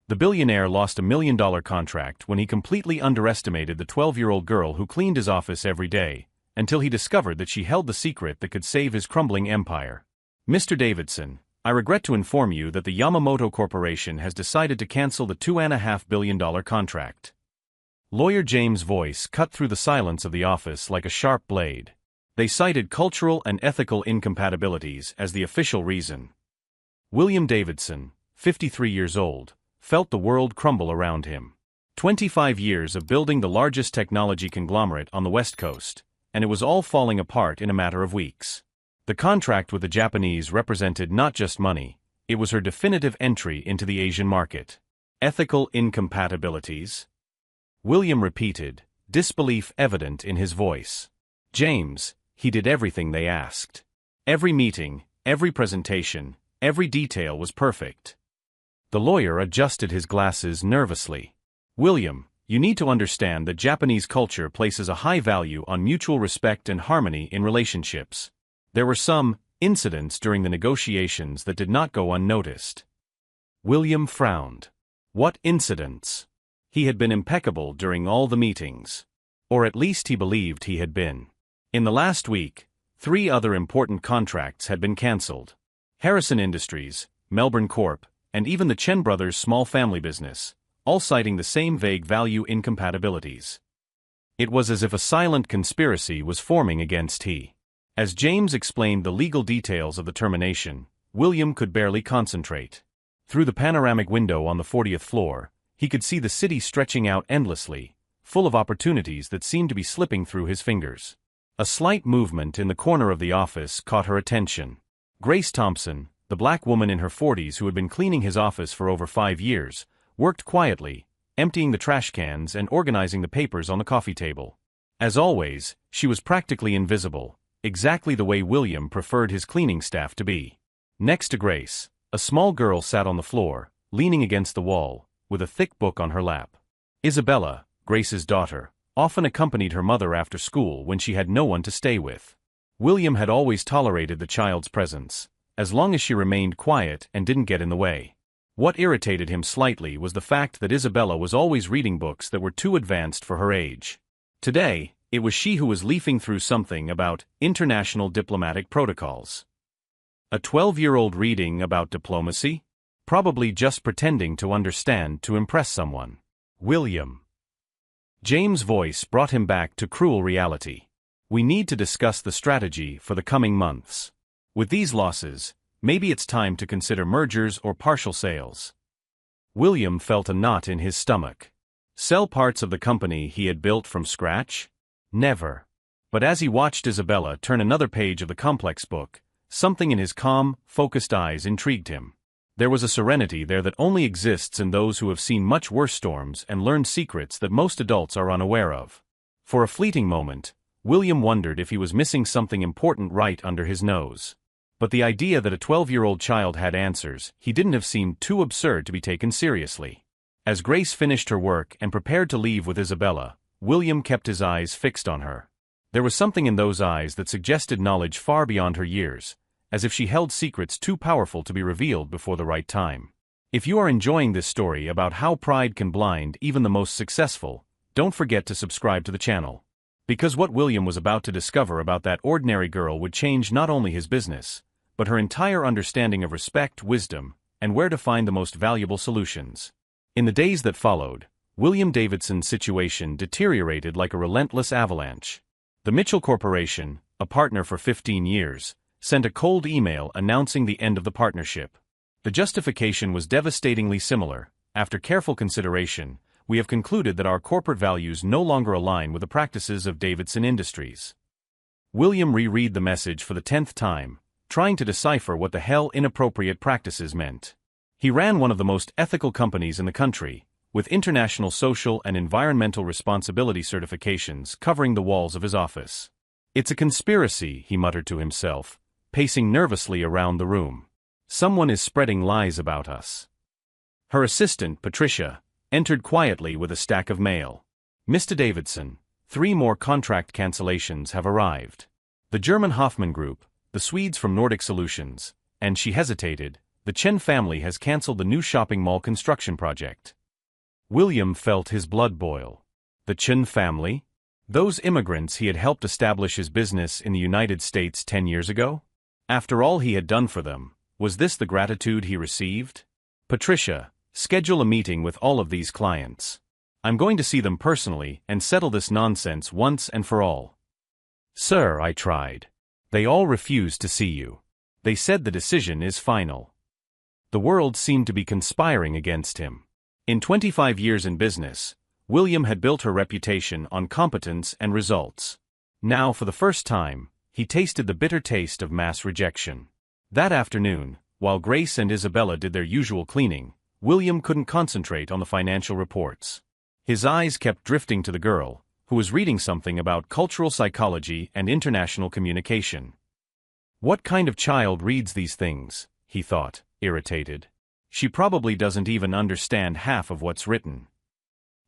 The billionaire lost $1 million contract when he completely underestimated the 12-year-old girl who cleaned his office every day, until he discovered that she held the secret that could save his crumbling empire. Mr. Davidson, I regret to inform you that the Yamamoto Corporation has decided to cancel the $2.5 billion contract. Lawyer James' voice cut through the silence of the office like a sharp blade. They cited cultural and ethical incompatibilities as the official reason. William Davidson, 53 years old, felt the world crumble around him. 25 years of building the largest technology conglomerate on the West Coast, and it was all falling apart in a matter of weeks. The contract with the Japanese represented not just money, it was her definitive entry into the Asian market. Ethical incompatibilities? William repeated, disbelief evident in his voice. James, he did everything they asked. Every meeting, every presentation, every detail was perfect. The lawyer adjusted his glasses nervously. William, you need to understand that Japanese culture places a high value on mutual respect and harmony in relationships. There were some incidents during the negotiations that did not go unnoticed. William frowned. What incidents? He had been impeccable during all the meetings. Or at least he believed he had been. In the last week, 3 other important contracts had been cancelled. Harrison Industries, Melbourne Corp., and even the Chen brothers' small family business, all citing the same vague value incompatibilities. It was as if a silent conspiracy was forming against he. As James explained the legal details of the termination, William could barely concentrate. Through the panoramic window on the 40th floor, he could see the city stretching out endlessly, full of opportunities that seemed to be slipping through his fingers. A slight movement in the corner of the office caught her attention. Grace Thompson, the black woman in her 40s who had been cleaning his office for over 5 years, worked quietly, emptying the trash cans and organizing the papers on the coffee table. As always, she was practically invisible, exactly the way William preferred his cleaning staff to be. Next to Grace, a small girl sat on the floor, leaning against the wall, with a thick book on her lap. Isabella, Grace's daughter, often accompanied her mother after school when she had no one to stay with. William had always tolerated the child's presence, as long as she remained quiet and didn't get in the way. What irritated him slightly was the fact that Isabella was always reading books that were too advanced for her age. Today, it was she who was leafing through something about international diplomatic protocols. A 12-year-old reading about diplomacy? Probably just pretending to understand to impress someone. William. James' voice brought him back to cruel reality. We need to discuss the strategy for the coming months. With these losses, maybe it's time to consider mergers or partial sales. William felt a knot in his stomach. Sell parts of the company he had built from scratch? Never. But as he watched Isabella turn another page of the complex book, something in his calm, focused eyes intrigued him. There was a serenity there that only exists in those who have seen much worse storms and learned secrets that most adults are unaware of. For a fleeting moment, William wondered if he was missing something important right under his nose. But the idea that a 12-year-old child had answers he didn't have seemed too absurd to be taken seriously. As Grace finished her work and prepared to leave with Isabella, William kept his eyes fixed on her. There was something in those eyes that suggested knowledge far beyond her years, as if she held secrets too powerful to be revealed before the right time. If you are enjoying this story about how pride can blind even the most successful, don't forget to subscribe to the channel. Because what William was about to discover about that ordinary girl would change not only his business, but her entire understanding of respect, wisdom, and where to find the most valuable solutions. In the days that followed, William Davidson's situation deteriorated like a relentless avalanche. The Mitchell Corporation, a partner for 15 years, sent a cold email announcing the end of the partnership. The justification was devastatingly similar. After careful consideration, we have concluded that our corporate values no longer align with the practices of Davidson Industries. William reread the message for the 10th time, trying to decipher what the hell inappropriate practices meant. He ran one of the most ethical companies in the country, with international social and environmental responsibility certifications covering the walls of his office. It's a conspiracy, he muttered to himself, pacing nervously around the room. Someone is spreading lies about us. Her assistant, Patricia, entered quietly with a stack of mail. Mr. Davidson, 3 more contract cancellations have arrived. The German Hoffman Group, the Swedes from Nordic Solutions, and she hesitated, The Chen family has cancelled the new shopping mall construction project. William felt his blood boil. The Chen family? Those immigrants he had helped establish his business in the United States 10 years ago? After all he had done for them, was this the gratitude he received? Patricia, schedule a meeting with all of these clients. I'm going to see them personally and settle this nonsense once and for all. Sir, I tried. They all refused to see you. They said the decision is final. The world seemed to be conspiring against him. In 25 years in business, William had built her reputation on competence and results. Now, for the first time, he tasted the bitter taste of mass rejection. That afternoon, while Grace and Isabella did their usual cleaning, William couldn't concentrate on the financial reports. His eyes kept drifting to the girl, who was reading something about cultural psychology and international communication. What kind of child reads these things, he thought, irritated. She probably doesn't even understand half of what's written.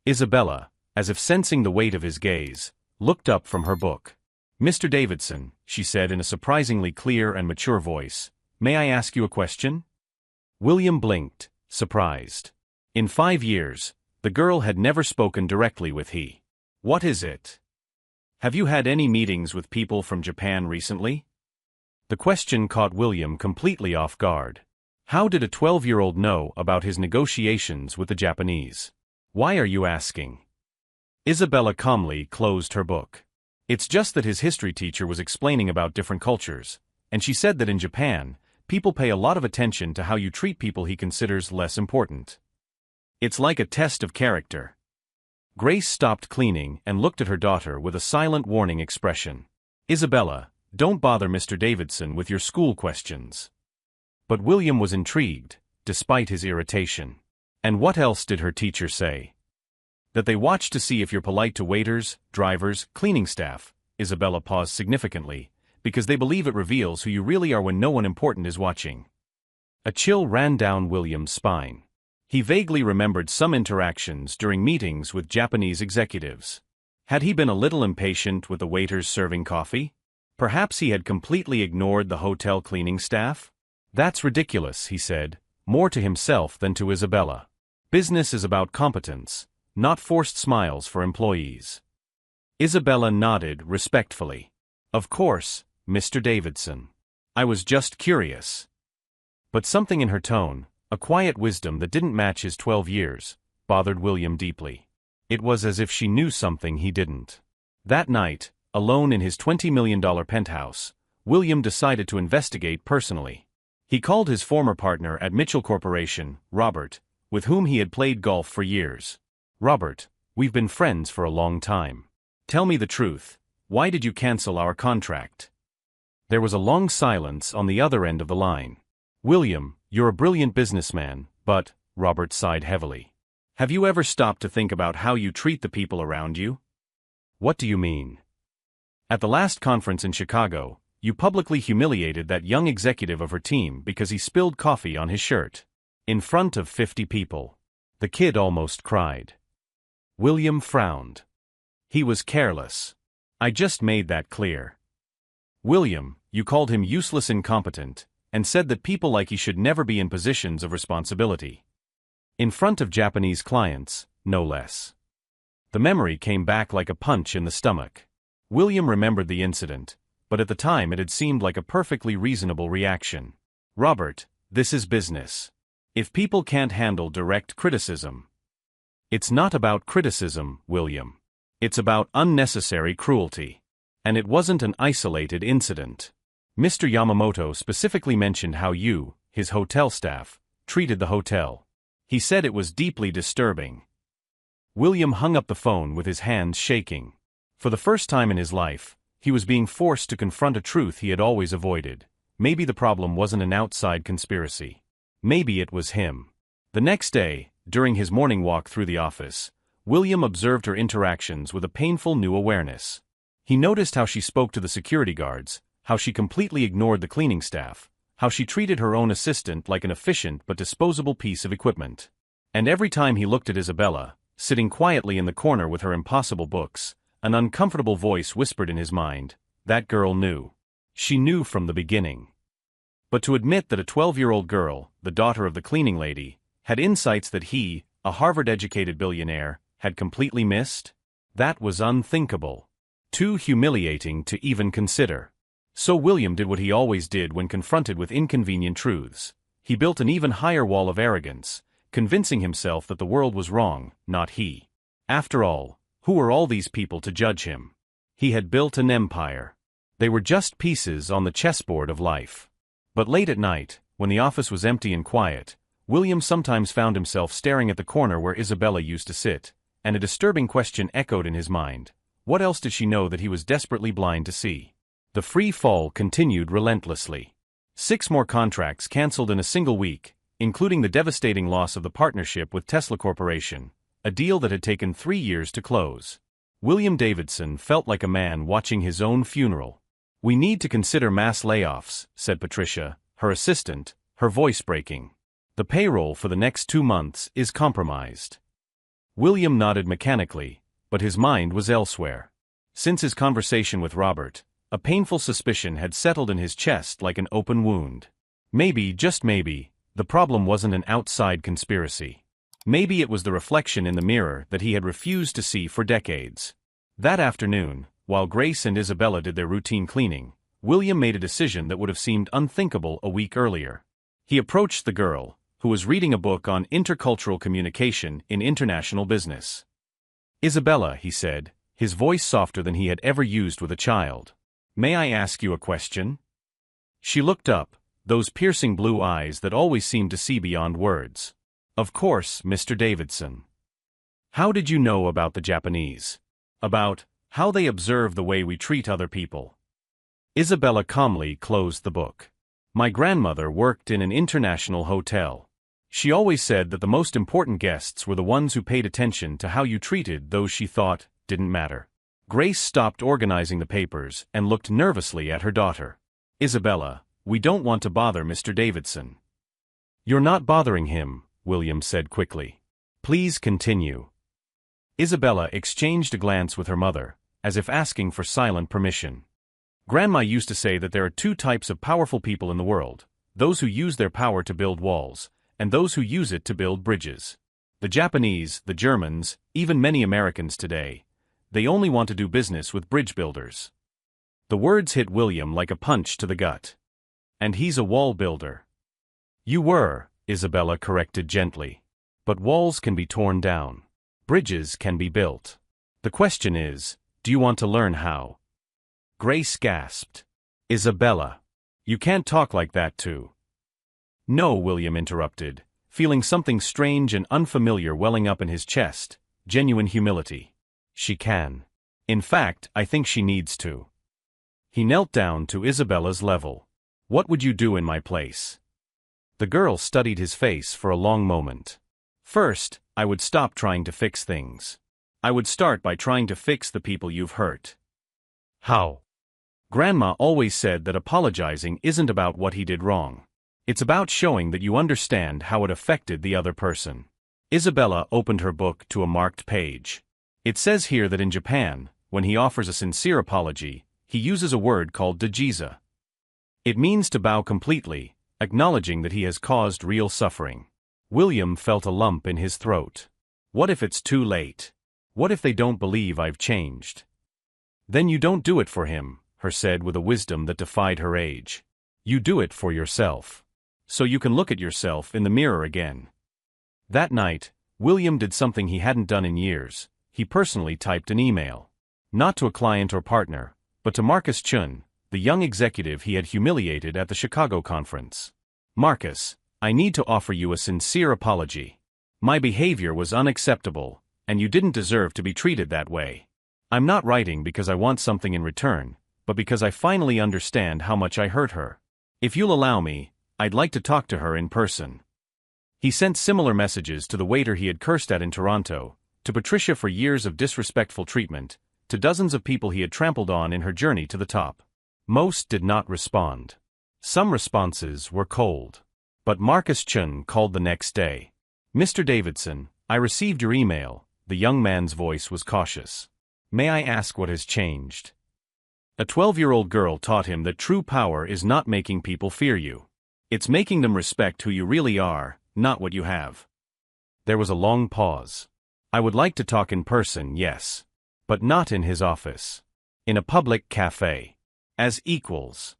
Isabella, as if sensing the weight of his gaze, looked up from her book. Mr. Davidson, she said in a surprisingly clear and mature voice, may I ask you a question? William blinked, surprised. In 5 years, the girl had never spoken directly with he. What is it? Have you had any meetings with people from Japan recently? The question caught William completely off guard. How did a 12-year-old know about his negotiations with the Japanese? Why are you asking? Isabella calmly closed her book. It's just that his history teacher was explaining about different cultures, and she said that in Japan, people pay a lot of attention to how you treat people he considers less important. It's like a test of character. Grace stopped cleaning and looked at her daughter with a silent warning expression. Isabella, don't bother Mr. Davidson with your school questions. But William was intrigued, despite his irritation. And what else did her teacher say? That they watch to see if you're polite to waiters, drivers, cleaning staff. Isabella paused significantly, because they believe it reveals who you really are when no one important is watching. A chill ran down William's spine. He vaguely remembered some interactions during meetings with Japanese executives. Had he been a little impatient with the waiters serving coffee? Perhaps he had completely ignored the hotel cleaning staff? That's ridiculous, he said, more to himself than to Isabella. Business is about competence, not forced smiles for employees. Isabella nodded respectfully. Of course, Mr. Davidson. I was just curious. But something in her tone, a quiet wisdom that didn't match his 12 years, bothered William deeply. It was as if she knew something he didn't. That night, alone in his $20 million penthouse, William decided to investigate personally. He called his former partner at Mitchell Corporation, Robert, with whom he had played golf for years. Robert, we've been friends for a long time. Tell me the truth, why did you cancel our contract? There was a long silence on the other end of the line. William, you're a brilliant businessman, but, Robert sighed heavily. Have you ever stopped to think about how you treat the people around you? What do you mean? At the last conference in Chicago, you publicly humiliated that young executive of her team because he spilled coffee on his shirt. In front of 50 people. The kid almost cried. William frowned. He was careless. I just made that clear. William, you called him useless, incompetent, and said that people like he should never be in positions of responsibility. In front of Japanese clients, no less. The memory came back like a punch in the stomach. William remembered the incident, but at the time it had seemed like a perfectly reasonable reaction. Robert, this is business. If people can't handle direct criticism. It's not about criticism, William. It's about unnecessary cruelty. And it wasn't an isolated incident. Mr. Yamamoto specifically mentioned how you, his hotel staff, treated the hotel. He said it was deeply disturbing. William hung up the phone with his hands shaking. For the first time in his life, he was being forced to confront a truth he had always avoided. Maybe the problem wasn't an outside conspiracy. Maybe it was him. The next day, during his morning walk through the office, William observed her interactions with a painful new awareness. He noticed how she spoke to the security guards, how she completely ignored the cleaning staff, how she treated her own assistant like an efficient but disposable piece of equipment. And every time he looked at Isabella, sitting quietly in the corner with her impossible books, an uncomfortable voice whispered in his mind, that girl knew. She knew from the beginning. But to admit that a 12-year-old girl, the daughter of the cleaning lady, had insights that he, a Harvard-educated billionaire, had completely missed? That was unthinkable. Too humiliating to even consider. So William did what he always did when confronted with inconvenient truths. He built an even higher wall of arrogance, convincing himself that the world was wrong, not he. After all, who were all these people to judge him? He had built an empire. They were just pieces on the chessboard of life. But late at night, when the office was empty and quiet, William sometimes found himself staring at the corner where Isabella used to sit, and a disturbing question echoed in his mind. What else did she know that he was desperately blind to see? The free fall continued relentlessly. 6 more contracts canceled in a single week, including the devastating loss of the partnership with Tesla Corporation, a deal that had taken 3 years to close. William Davidson felt like a man watching his own funeral. "We need to consider mass layoffs," said Patricia, her assistant, her voice breaking. "The payroll for the next 2 months is compromised." William nodded mechanically, but his mind was elsewhere. Since his conversation with Robert, a painful suspicion had settled in his chest like an open wound. Maybe, just maybe, the problem wasn't an outside conspiracy. Maybe it was the reflection in the mirror that he had refused to see for decades. That afternoon, while Grace and Isabella did their routine cleaning, William made a decision that would have seemed unthinkable a week earlier. He approached the girl, who was reading a book on intercultural communication in international business. "Isabella," he said, his voice softer than he had ever used with a child. "May I ask you a question?" She looked up, those piercing blue eyes that always seemed to see beyond words. "Of course, Mr. Davidson. How did you know about the Japanese? About how they observe the way we treat other people?" Isabella calmly closed the book. "My grandmother worked in an international hotel. She always said that the most important guests were the ones who paid attention to how you treated those she thought didn't matter." Grace stopped organizing the papers and looked nervously at her daughter. "Isabella, we don't want to bother Mr. Davidson." "You're not bothering him," William said quickly. "Please continue." Isabella exchanged a glance with her mother, as if asking for silent permission. "Grandma used to say that there are 2 types of powerful people in the world, those who use their power to build walls, and those who use it to build bridges. The Japanese, the Germans, even many Americans today, they only want to do business with bridge builders." The words hit William like a punch to the gut. "And he's a wall builder." "You were," Isabella corrected gently. "But walls can be torn down. Bridges can be built. The question is, do you want to learn how?" Grace gasped. "Isabella, you can't talk like that too." "No," William interrupted, feeling something strange and unfamiliar welling up in his chest, genuine humility. "She can. In fact, I think she needs to." He knelt down to Isabella's level. "What would you do in my place?" The girl studied his face for a long moment. "First, I would stop trying to fix things. I would start by trying to fix the people you've hurt." "How?" "Grandma always said that apologizing isn't about what he did wrong. It's about showing that you understand how it affected the other person." Isabella opened her book to a marked page. "It says here that in Japan, when he offers a sincere apology, he uses a word called dajiza. It means to bow completely, acknowledging that he has caused real suffering." William felt a lump in his throat. What if it's too late? What if they don't believe I've changed? "Then you don't do it for him," her said with a wisdom that defied her age. "You do it for yourself. So you can look at yourself in the mirror again." That night, William did something he hadn't done in years. He personally typed an email. Not to a client or partner, but to Marcus Chun, the young executive he had humiliated at the Chicago conference. "Marcus, I need to offer you a sincere apology. My behavior was unacceptable, and you didn't deserve to be treated that way. I'm not writing because I want something in return, but because I finally understand how much I hurt her. If you'll allow me, I'd like to talk to her in person." He sent similar messages to the waiter he had cursed at in Toronto, to Patricia for years of disrespectful treatment, to dozens of people he had trampled on in her journey to the top. Most did not respond. Some responses were cold. But Marcus Chun called the next day. "Mr. Davidson, I received your email." The young man's voice was cautious. "May I ask what has changed?" A 12-year-old girl taught him that true power is not making people fear you. It's making them respect who you really are, not what you have. There was a long pause. I would like to talk in person, yes. But not in his office. In a public cafe. As equals.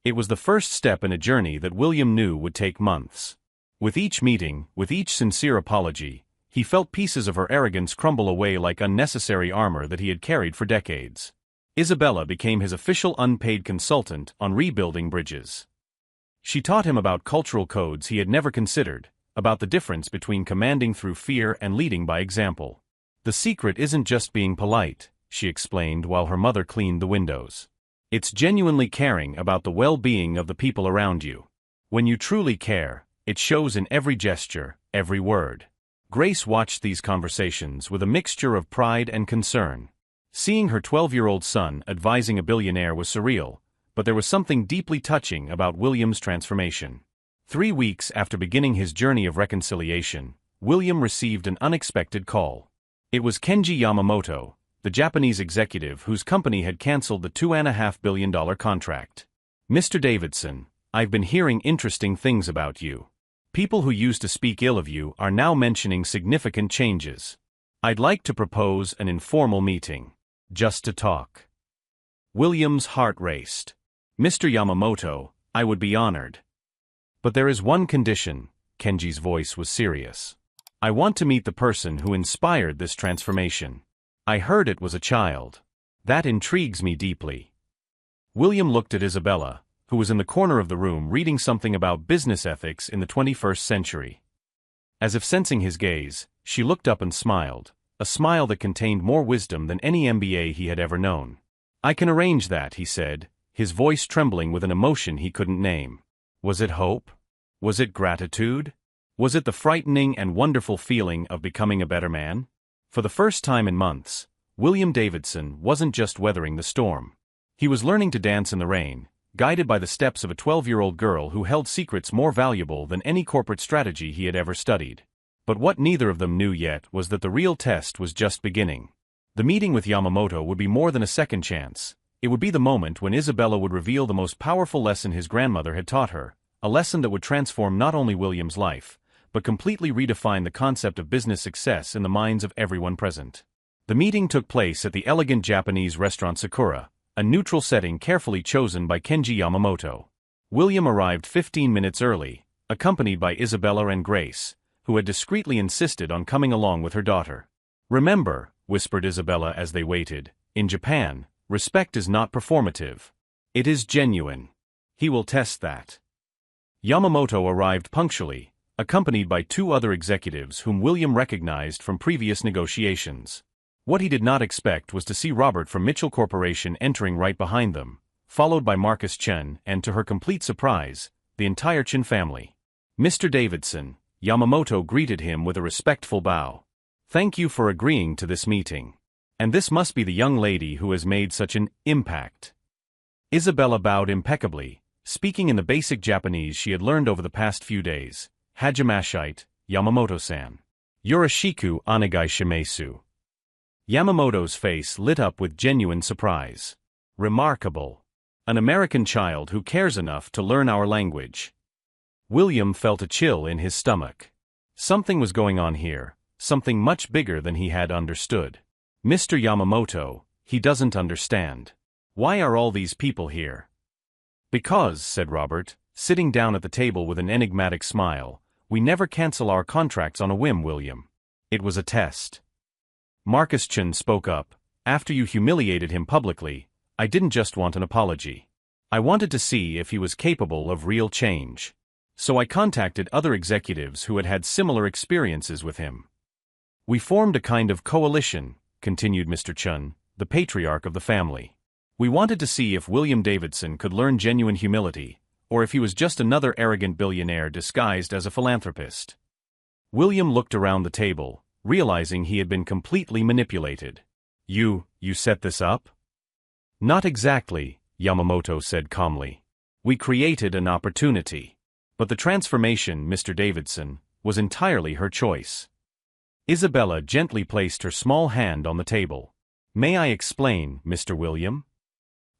It was the first step in a journey that William knew would take months. With each meeting, with each sincere apology, he felt pieces of her arrogance crumble away like unnecessary armor that he had carried for decades. Isabella became his official unpaid consultant on rebuilding bridges. She taught him about cultural codes he had never considered, about the difference between commanding through fear and leading by example. The secret isn't just being polite, she explained while her mother cleaned the windows. It's genuinely caring about the well-being of the people around you. When you truly care, it shows in every gesture, every word. Grace watched these conversations with a mixture of pride and concern. Seeing her 12-year-old son advising a billionaire was surreal, but there was something deeply touching about William's transformation. 3 weeks after beginning his journey of reconciliation, William received an unexpected call. It was Kenji Yamamoto, the Japanese executive whose company had canceled the $2.5 billion contract. Mr. Davidson, I've been hearing interesting things about you. People who used to speak ill of you are now mentioning significant changes. I'd like to propose an informal meeting. Just to talk. William's heart raced. Mr. Yamamoto, I would be honored. But there is one condition, Kenji's voice was serious. I want to meet the person who inspired this transformation. I heard it was a child. That intrigues me deeply. William looked at Isabella, who was in the corner of the room reading something about business ethics in the 21st century. As if sensing his gaze, she looked up and smiled, a smile that contained more wisdom than any MBA he had ever known. I can arrange that, he said, his voice trembling with an emotion he couldn't name. Was it hope? Was it gratitude? Was it the frightening and wonderful feeling of becoming a better man? For the first time in months, William Davidson wasn't just weathering the storm. He was learning to dance in the rain, guided by the steps of a 12-year-old girl who held secrets more valuable than any corporate strategy he had ever studied. But what neither of them knew yet was that the real test was just beginning. The meeting with Yamamoto would be more than a second chance. It would be the moment when Isabella would reveal the most powerful lesson his grandmother had taught her, a lesson that would transform not only William's life, but completely redefine the concept of business success in the minds of everyone present. The meeting took place at the elegant Japanese restaurant Sakura, a neutral setting carefully chosen by Kenji Yamamoto. William arrived 15 minutes early, accompanied by Isabella and Grace, who had discreetly insisted on coming along with her daughter. Remember, whispered Isabella as they waited, in Japan, respect is not performative. It is genuine. He will test that. Yamamoto arrived punctually, accompanied by 2 other executives whom William recognized from previous negotiations. What he did not expect was to see Robert from Mitchell Corporation entering right behind them, followed by Marcus Chen and, to her complete surprise, the entire Chen family. Mr. Davidson, Yamamoto greeted him with a respectful bow. Thank you for agreeing to this meeting. And this must be the young lady who has made such an impact. Isabella bowed impeccably, speaking in the basic Japanese she had learned over the past few days. Hajimashite, Yamamoto-san. Yoroshiku onegai shimasu. Yamamoto's face lit up with genuine surprise. Remarkable. An American child who cares enough to learn our language. William felt a chill in his stomach. Something was going on here, something much bigger than he had understood. Mr. Yamamoto, he doesn't understand. Why are all these people here? Because, said Robert, sitting down at the table with an enigmatic smile, we never cancel our contracts on a whim, William. It was a test. Marcus Chen spoke up. After you humiliated him publicly, I didn't just want an apology. I wanted to see if he was capable of real change. So I contacted other executives who had had similar experiences with him. We formed a kind of coalition, continued Mr. Chen, the patriarch of the family. We wanted to see if William Davidson could learn genuine humility, or if he was just another arrogant billionaire disguised as a philanthropist. William looked around the table, realizing he had been completely manipulated. You set this up? Not exactly, Yamamoto said calmly. We created an opportunity. But the transformation, Mr. Davidson, was entirely her choice. Isabella gently placed her small hand on the table. May I explain, Mr. William?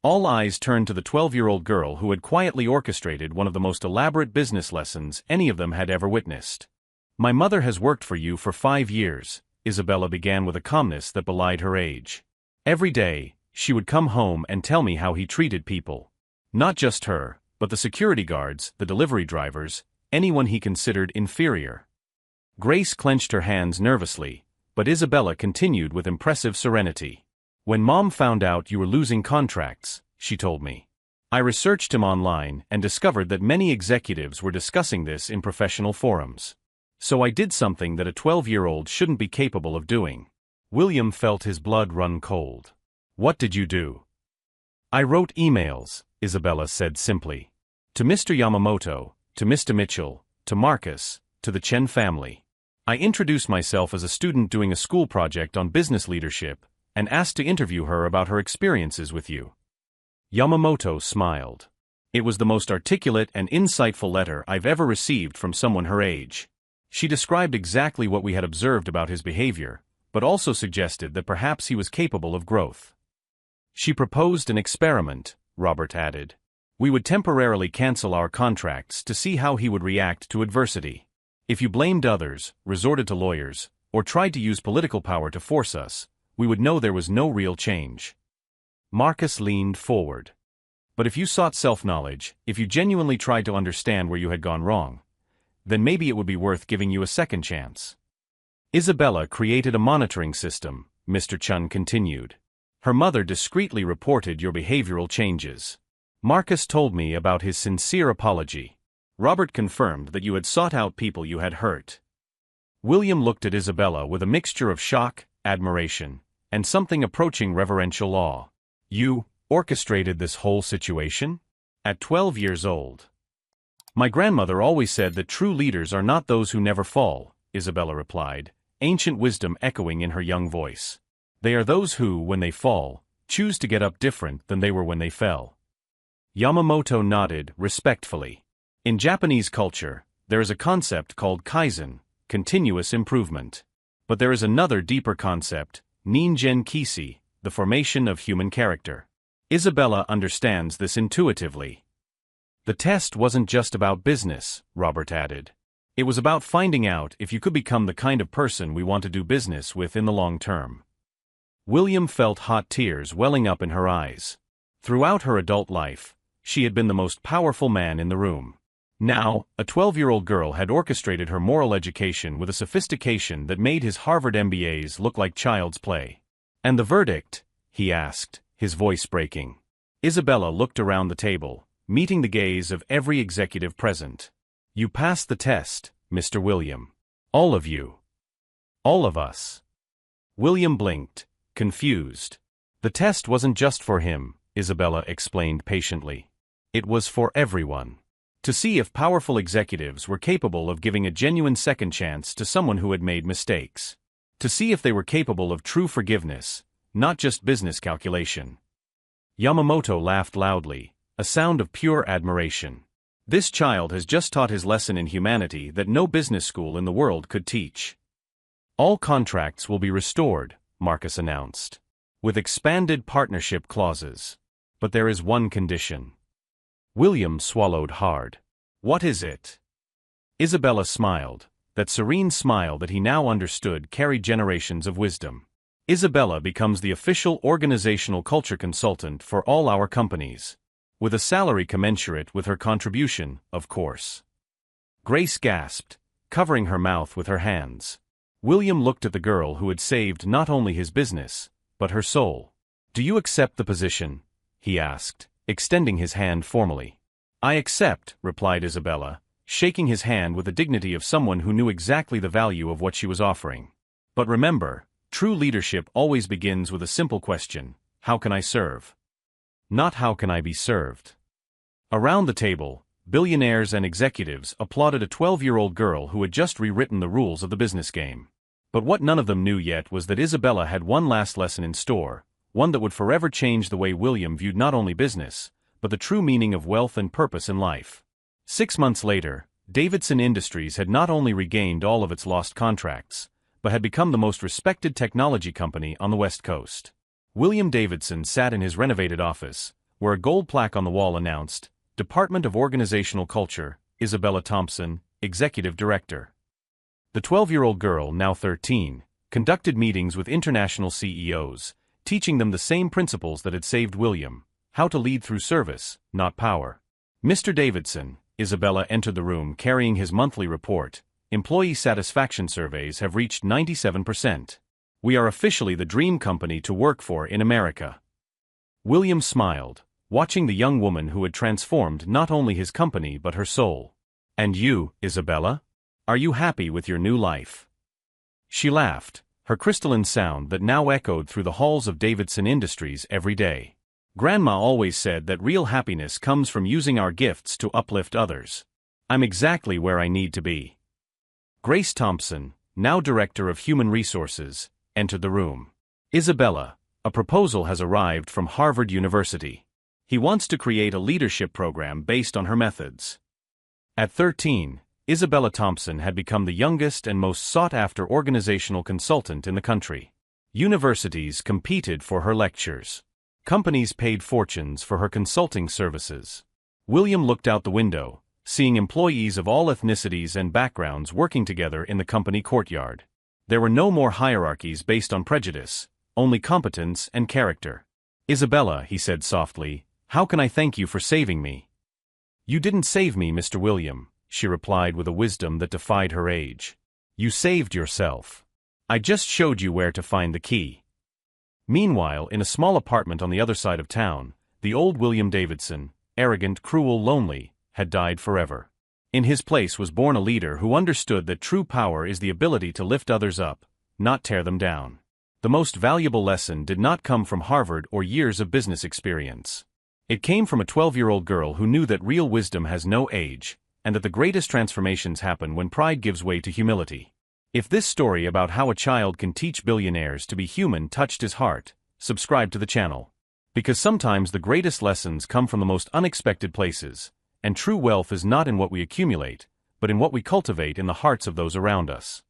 All eyes turned to the 12-year-old girl who had quietly orchestrated one of the most elaborate business lessons any of them had ever witnessed. "My mother has worked for you for 5 years," Isabella began with a calmness that belied her age. "Every day, she would come home and tell me how he treated people. Not just her, but the security guards, the delivery drivers, anyone he considered inferior." Grace clenched her hands nervously, but Isabella continued with impressive serenity. "When Mom found out you were losing contracts," she told me, "I researched him online and discovered that many executives were discussing this in professional forums. So I did something that a 12-year-old shouldn't be capable of doing." William felt his blood run cold. "What did you do?" "I wrote emails," Isabella said simply. "To Mr. Yamamoto, to Mr. Mitchell, to Marcus, to the Chen family. I introduced myself as a student doing a school project on business leadership, and asked to interview her about her experiences with you." Yamamoto smiled. "It was the most articulate and insightful letter I've ever received from someone her age." She described exactly what we had observed about his behavior, but also suggested that perhaps he was capable of growth. "She proposed an experiment," Robert added. "We would temporarily cancel our contracts to see how he would react to adversity. If you blamed others, resorted to lawyers, or tried to use political power to force us, we would know there was no real change." Marcus leaned forward. "But if you sought self-knowledge, if you genuinely tried to understand where you had gone wrong, then maybe it would be worth giving you a second chance." "Isabella created a monitoring system," Mr. Chun continued. "Her mother discreetly reported your behavioral changes. Marcus told me about his sincere apology. Robert confirmed that you had sought out people you had hurt." William looked at Isabella with a mixture of shock, admiration, and something approaching reverential awe. "You orchestrated this whole situation? At 12 years old?" "My grandmother always said that true leaders are not those who never fall," Isabella replied, ancient wisdom echoing in her young voice. "They are those who, when they fall, choose to get up different than they were when they fell." Yamamoto nodded respectfully. "In Japanese culture, there is a concept called kaizen, continuous improvement. But there is another deeper concept, ningen kisi, the formation of human character. Isabella understands this intuitively." "The test wasn't just about business," Robert added. "It was about finding out if you could become the kind of person we want to do business with in the long term." William felt hot tears welling up in her eyes. Throughout her adult life, she had been the most powerful man in the room. Now, a 12-year-old girl had orchestrated her moral education with a sophistication that made his Harvard MBAs look like child's play. "And the verdict?" he asked, his voice breaking. Isabella looked around the table, meeting the gaze of every executive present. "You passed the test, Mr. William. All of you. All of us." William blinked, confused. "The test wasn't just for him," Isabella explained patiently. "It was for everyone. To see if powerful executives were capable of giving a genuine second chance to someone who had made mistakes. To see if they were capable of true forgiveness, not just business calculation." Yamamoto laughed loudly, a sound of pure admiration. "This child has just taught his lesson in humanity that no business school in the world could teach." "All contracts will be restored," Marcus announced, "with expanded partnership clauses. But there is one condition." William swallowed hard. "What is it?" Isabella smiled, that serene smile that he now understood carried generations of wisdom. "Isabella becomes the official organizational culture consultant for all our companies. With a salary commensurate with her contribution, of course." Grace gasped, covering her mouth with her hands. William looked at the girl who had saved not only his business, but her soul. "Do you accept the position?" he asked, extending his hand formally. "I accept," replied Isabella, shaking his hand with the dignity of someone who knew exactly the value of what she was offering. "But remember, true leadership always begins with a simple question: how can I serve? Not how can I be served?" Around the table, billionaires and executives applauded a 12-year-old girl who had just rewritten the rules of the business game. But what none of them knew yet was that Isabella had one last lesson in store, one that would forever change the way William viewed not only business, but the true meaning of wealth and purpose in life. 6 months later, Davidson Industries had not only regained all of its lost contracts, but had become the most respected technology company on the West Coast. William Davidson sat in his renovated office, where a gold plaque on the wall announced, Department of Organizational Culture, Isabella Thompson, Executive Director. The 12-year-old girl, now 13, conducted meetings with international CEOs, teaching them the same principles that had saved William: how to lead through service, not power. Mr. Davidson, Isabella entered the room carrying his monthly report. Employee satisfaction surveys have reached 97%. We are officially the dream company to work for in America. William smiled, watching the young woman who had transformed not only his company but her soul. And you, Isabella? Are you happy with your new life? She laughed, her crystalline sound that now echoed through the halls of Davidson Industries every day. Grandma always said that real happiness comes from using our gifts to uplift others. I'm exactly where I need to be. Grace Thompson, now Director of Human Resources, entered the room. Isabella, a proposal has arrived from Harvard University. He wants to create a leadership program based on her methods. At 13, Isabella Thompson had become the youngest and most sought-after organizational consultant in the country. Universities competed for her lectures. Companies paid fortunes for her consulting services. William looked out the window, seeing employees of all ethnicities and backgrounds working together in the company courtyard. There were no more hierarchies based on prejudice, only competence and character. Isabella, he said softly, how can I thank you for saving me? You didn't save me, Mr. William, she replied with a wisdom that defied her age. You saved yourself. I just showed you where to find the key. Meanwhile, in a small apartment on the other side of town, the old William Davidson, arrogant, cruel, lonely, had died forever. In his place was born a leader who understood that true power is the ability to lift others up, not tear them down. The most valuable lesson did not come from Harvard or years of business experience. It came from a 12-year-old girl who knew that real wisdom has no age, and that the greatest transformations happen when pride gives way to humility. If this story about how a child can teach billionaires to be human touched his heart, subscribe to the channel. Because sometimes the greatest lessons come from the most unexpected places, and true wealth is not in what we accumulate, but in what we cultivate in the hearts of those around us.